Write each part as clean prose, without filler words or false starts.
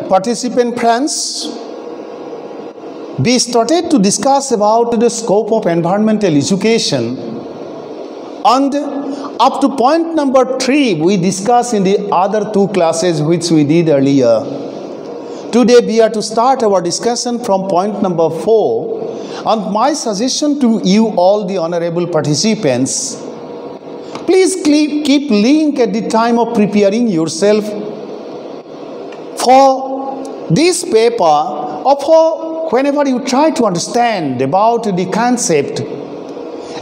participant friends, we started to discuss about the scope of environmental education, and up to point number 3 we discussed in the other 2 classes which we did earlier. Today we are to start our discussion from point number 4, and my suggestion to you all the honorable participants, please keep link at the time of preparing yourself for this paper or for whenever you try to understand about the concept.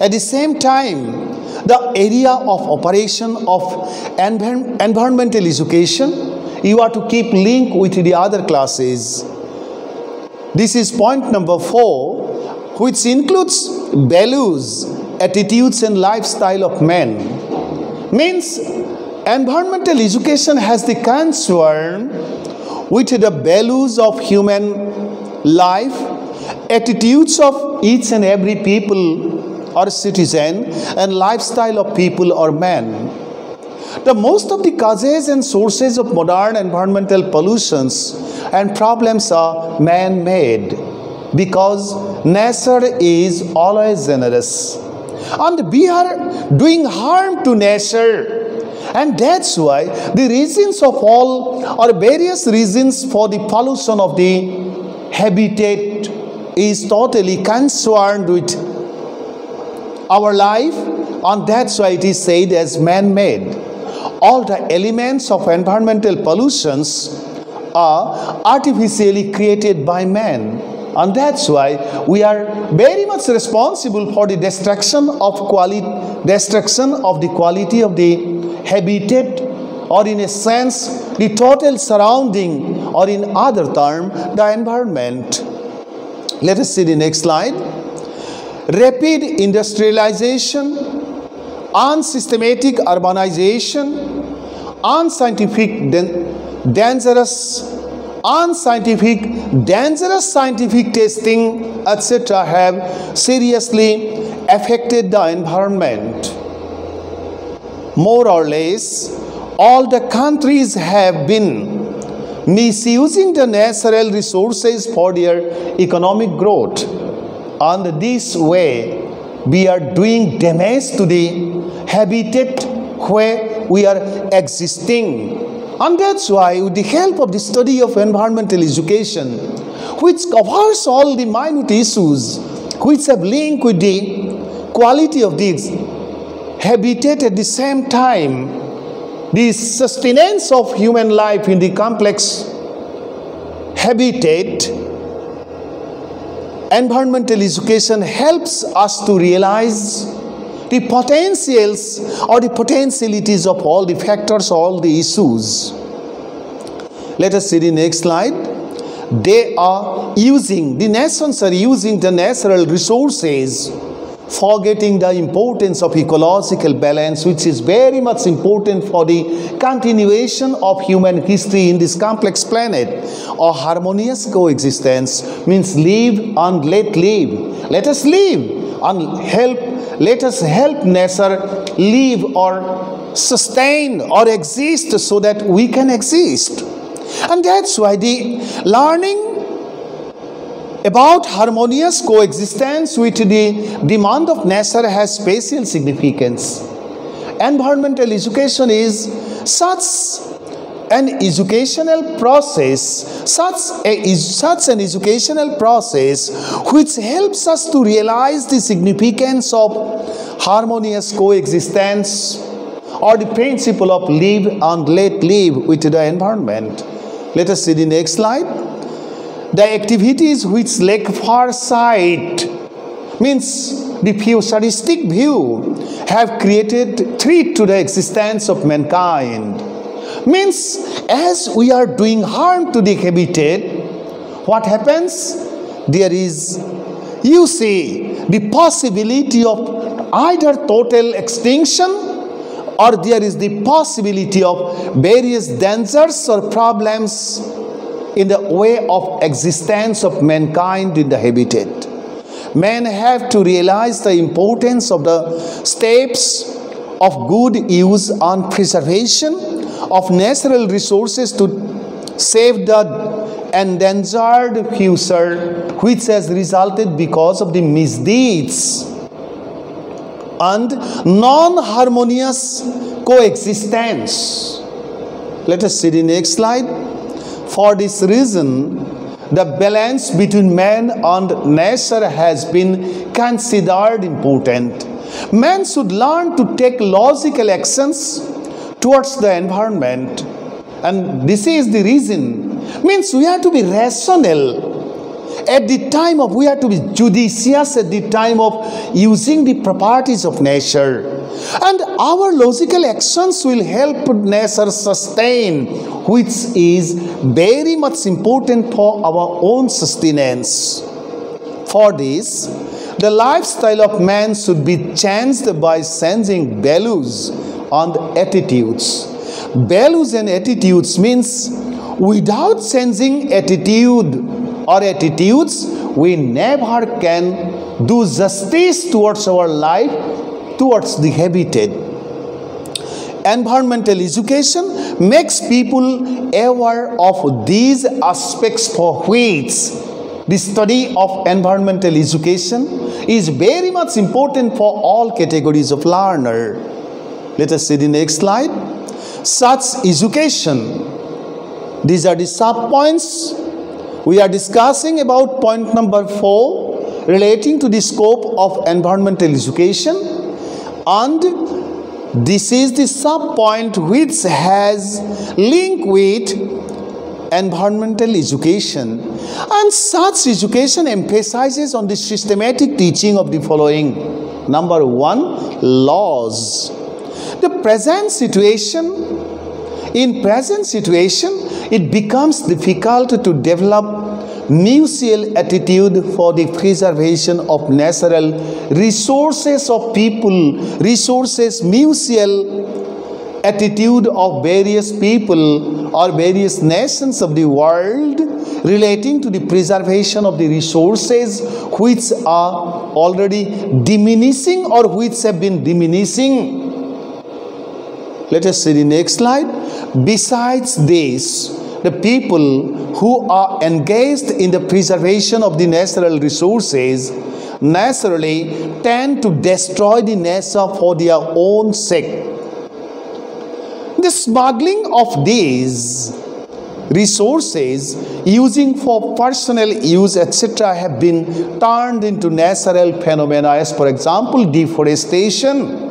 At the same time, the area of operation of environmental education, you are to keep link with the other classes. This is point number 4, which includes values, attitudes and lifestyle of men. Means environmental education has the concern with the values of human life, attitudes of each and every people or citizen, and lifestyle of people or man. The most of the causes and sources of modern environmental pollutions and problems are man-made, because nature is always generous and we are doing harm to nature. And that's why the reasons of all or various reasons for the pollution of the habitat is totally concerned with our life, and that's why it is said as man-made. All the elements of environmental pollutions are artificially created by man, and that's why we are very much responsible for the destruction of the quality of the habitat, or in a sense the total surrounding, or in other term the environment. Let us see the next slide. Rapid industrialization, unsystematic urbanization, dangerous scientific testing, etc. have seriously affected the environment. More or less, all the countries have been misusing the natural resources for their economic growth, and this way we are doing damage to the habitat where we are existing. And that's why, with the help of the study of environmental education, which covers all the minute issues which have link with the quality of the habitat, at the same time the sustenance of human life in the complex habitat, environmental education helps us to realize the potentials or the potentialities of all the factors, all the issues. Let us see the next slide. The nations are using the natural resources, forgetting the importance of ecological balance, which is very much important for the continuation of human history in this complex planet. Or harmonious coexistence means live and let live. Let us live and let us help nature live or sustain or exist so that we can exist. And that's why the learning about harmonious coexistence with the demand of nature has special significance. Environmental education is such an educational process, which helps us to realize the significance of harmonious coexistence, or the principle of live and let live with the environment. Let us see the next slide. The activities which lack foresight, means the futuristic view, have created threat to the existence of mankind. Means as we are doing harm to the habitat, what happens? There is, you see, the possibility of either total extinction, or there is the possibility of various dangers or problems in the way of existence of mankind in the habitat. Men have to realize the importance of the steps of good use and preservation of natural resources to save the endangered future which has resulted because of the misdeeds and non-harmonious coexistence. Let us see the next slide. For this reason, the balance between man and nature has been considered important. Man should learn to take logical actions towards the environment, and this is the reason. Means we have to be rational at the time of, we have to be judicious at the time of using the properties of nature, and our logical actions will help nature sustain, which is very much important for our own sustenance. For this, the lifestyle of man should be changed by changing values and attitudes. Values and attitudes means without changing attitude or attitudes, we never can do justice towards our life, towards the habitat. Environmental education makes people aware of these aspects, for which the study of environmental education is very much important for all categories of learner. Let us see the next slide. Such education, these are the sub-points. We are discussing about point number 4 relating to the scope of environmental education, and this is the sub-point which has link with environmental education, and such education emphasizes on the systematic teaching of the following. Number 1, laws. In present situation, it becomes difficult to develop mutual attitude for the preservation of natural resources of people, mutual attitude of various people or various nations of the world relating to the preservation of the resources which are already diminishing or which have been diminishing. Let us see the next slide. Besides this, the people who are engaged in the preservation of the natural resources naturally tend to destroy the nature for their own sake. The smuggling of these resources using for personal use, etc., have been turned into natural phenomena, as for example deforestation.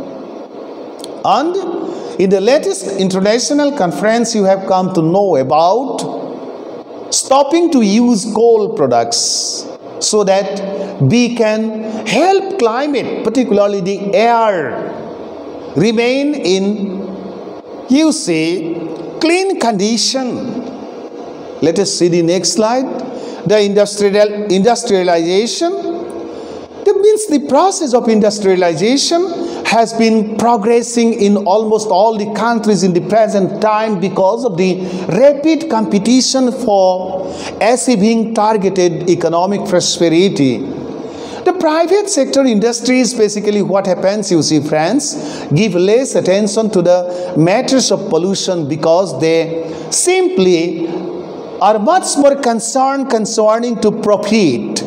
And in the latest international conference, you have come to know about stopping to use coal products so that we can help climate, particularly the air, remain in, you see, clean condition. Let us see the next slide. The industrialization. That means the process of industrialization has been progressing in almost all the countries in the present time because of the rapid competition for achieving targeted economic prosperity. The private sector industries, basically what happens, you see friends, give less attention to the matters of pollution because they simply are much more concerning to profit.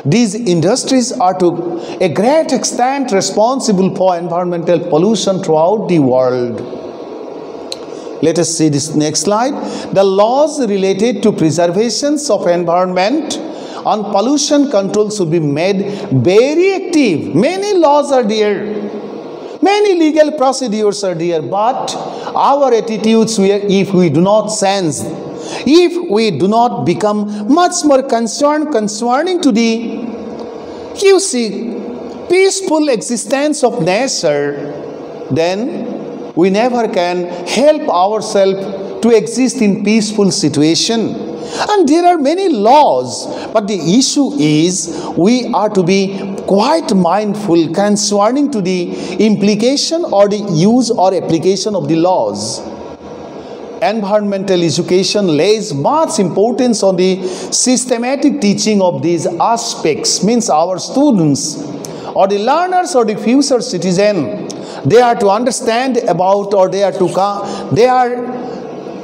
These industries are to a great extent responsible for environmental pollution throughout the world. Let us see this next slide. The laws related to preservation of environment and pollution control should be made very active. Many laws are there, many legal procedures are there, but our attitudes, if we do not sense, if we do not become much more concerning to the, you see, peaceful existence of nature, then we never can help ourselves to exist in peaceful situation. And there are many laws, but the issue is we are to be quite mindful concerning to the implication or the use or application of the laws. Environmental education lays much importance on the systematic teaching of these aspects. Means our students or the learners or the future citizen, they are to understand about, or they are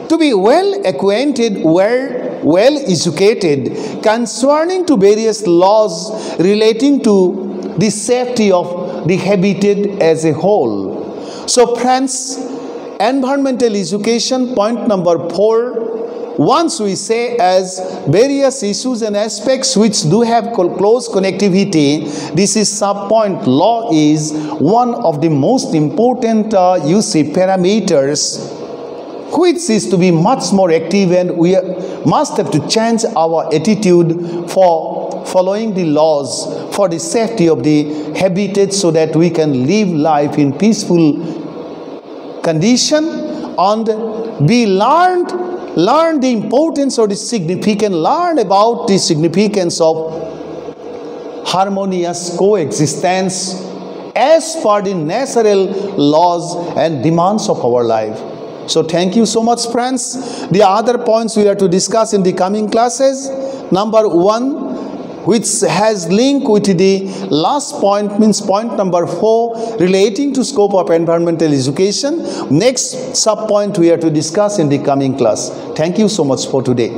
to be well acquainted, well educated concerning to various laws relating to the safety of the habitat as a whole. So friends, environmental education, point number 4, once we say as various issues and aspects which do have close connectivity, this is sub-point. Law is one of the most important parameters which is to be much more active, and we must have to change our attitude for following the laws for the safety of the habitat so that we can live life in peaceful condition and be learn the importance or the significance, learn about the significance of harmonious coexistence as per the natural laws and demands of our life. So thank you so much, friends. The other points we are to discuss in the coming classes. Number 1, which has link with the last point, means point number 4, relating to scope of environmental education. Next sub point we are to discuss in the coming class. Thank you so much for today.